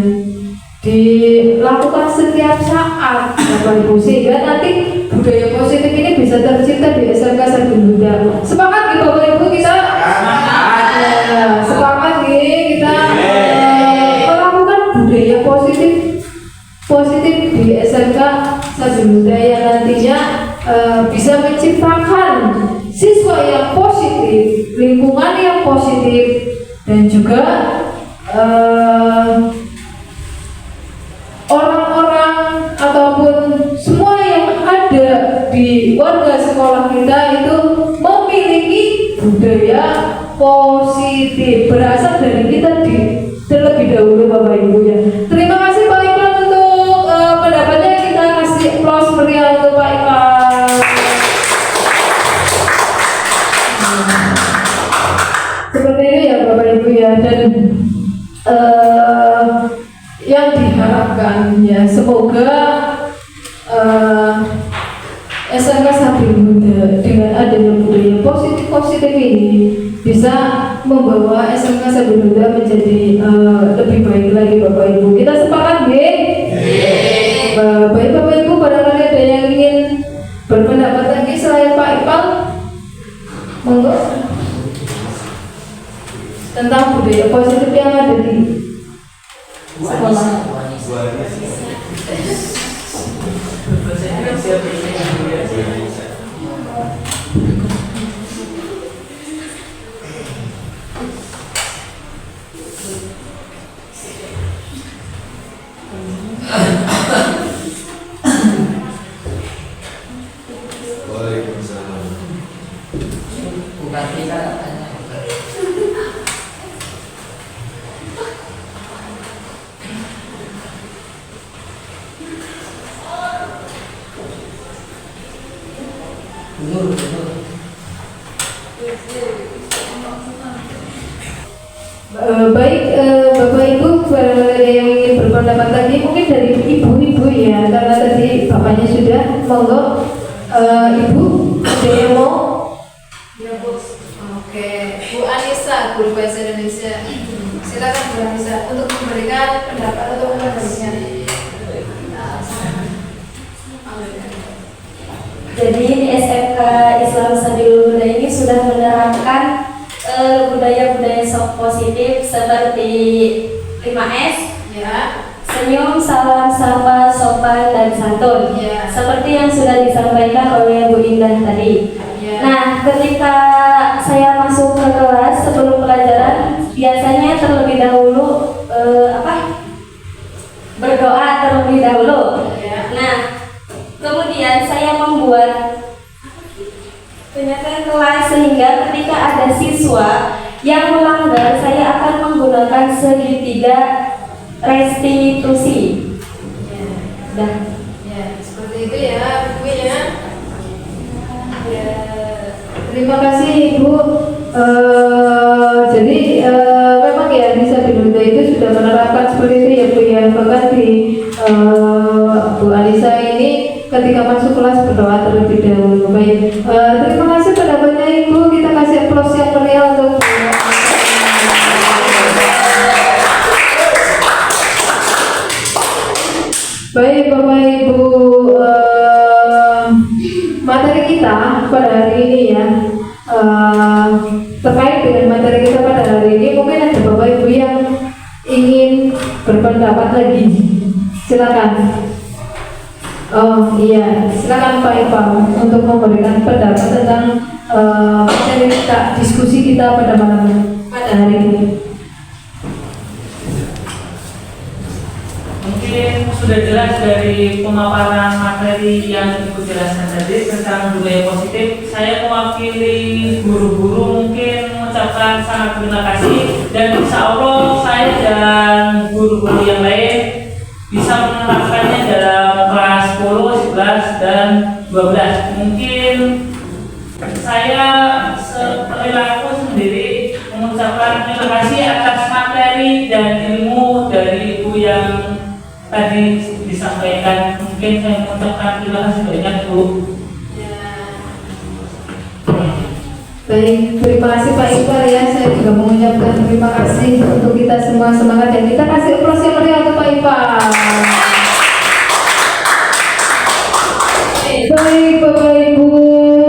dilakukan setiap saat Bapak Ibu, sehingga nanti budaya positif ini bisa tercipta di SMK Sabdi Buddha. Sepakat nih Bapak Ibu, kita sepakat nih kita melakukan budaya positif di SMK Sabdi Buddha yang nantinya bisa menciptakan siswa yang positif, lingkungan yang positif, dan juga orang-orang ataupun semua yang ada di warga sekolah kita itu memiliki budaya positif berasal dari kita terlebih dahulu Bapak Ibu ya. Terima kasih Pak Ipan untuk pendapatnya. Kita kasih aplaus meriah untuk Pak Ipan. Seperti ini ya Bapak Ibu ya, dan yang diharapkan ya, semoga SMK Sabdi Buddha dengan adanya budaya positif ini bisa membawa SMK Sabdi Buddha menjadi lebih baik lagi Bapak Ibu. Kita sepakat nggih? Baik Bapak Ibu, barangkali ada yang ingin berpendapat lagi selain Pak Ipang, monggo, tentang budaya positif yang ada di sekolah. Waalaikumsalam. Bukan kita katanya. Baik, Bapak Ibu, barangkali ada yang ingin berpendapat lagi, mungkin dari ibu-ibu ya, karena tadi bapaknya sudah, monggo. Ibu, ada yang mau? Ya Bu, oke. Bu Anissa, guru bahasa Indonesia. Silakan Bu Anissa untuk memberikan pendapat atau ulasannya. Jadi di SMK Islam Sabilul Huda ini sudah menerapkan budaya-budaya positif seperti 5S, Ya, senyum, salam, sapa, sopan, dan santun. Ya. Seperti yang sudah disampaikan oleh Bu Indah tadi. Ya. Nah, ketika saya masuk ke kelas sebelum pelajaran, biasanya terlebih dahulu berdoa terlebih dahulu. Ya. Nah, kemudian saya membuat penyataan kelas sehingga ketika ada siswa yang melanggar, saya akan menggunakan segitiga restitusi. Ya. Dah. Ya, seperti itu ya, Bu ya. Ya, terima kasih Ibu. Jadi memang ya di Sabilul Huda itu sudah menerapkan seperti itu ya Bu ya. Bahkan di Bu Anissa ini ketika masuk kelas berdoa terlebih dahulu. Baik, terima kasih pendapatnya Ibu. Kita kasih aplaus yang meriah untuk Bu. Baik Bapak Ibu, materi kita pada hari ini ya, terkait dengan materi kita pada hari ini, mungkin ada Bapak Ibu yang ingin berpendapat lagi. Silakan. Oh iya, silakan Pak Ipang untuk memberikan pendapat tentang materi kita, diskusi kita pada hari ini. Mungkin sudah jelas dari pemaparan materi yang Ibu jelaskan tadi tentang budaya positif. Saya mewakili guru-guru mungkin mengucapkan sangat terima kasih, dan insya Allah saya dan guru-guru yang lain bisa menerapkannya dalam kelas 10, 11, dan 12. Mungkin saya perilaku sendiri mengucapkan terima kasih atas materi dan ilmu dari Ibu yang tadi disampaikan. Mungkin saya mengucapkan terima kasih banyak Bu. Baik, terima kasih Pak Iqbal ya. Saya juga mengucapkan terima kasih untuk kita semua, semangat, dan kita kasih aplaus yang meriah untuk Pak Iqbal. Baik Bapak Ibu,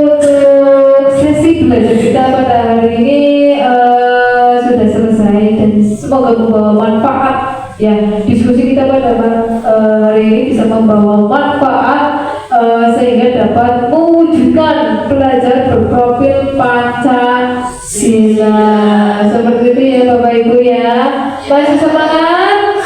untuk sesi belajar kita pada hari ini sudah selesai dan semoga membawa manfaat. Ya, diskusi kita pada hari ini bisa membawa manfaat sehingga dapat mewujudkan pelajar berprofil Pancasila. Seperti itu ya Bapak Ibu ya. Masih semangat?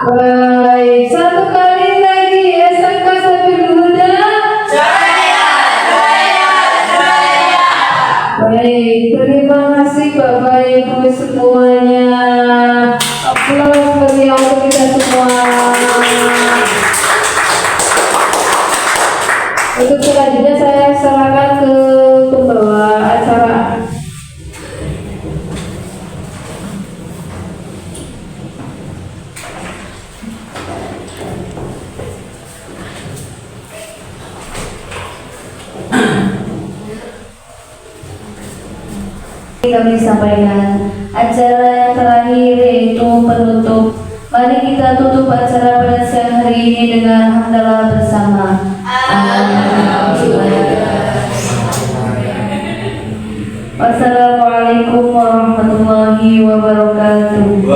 Baik, satu kali lagi SMK Sabilul Huda. Baik, terima kasih Bapak Ibu semuanya. Aplaus meriah untuk kita semua. Untuk selanjutnya saya serahkan ke pembawa acara. Kami sampaikan acara yang terakhir yaitu penutup. Mari kita tutup acara pada siang hari ini dengan hamdalah bersama. Wassalamualaikum warahmatullahi wabarakatuh.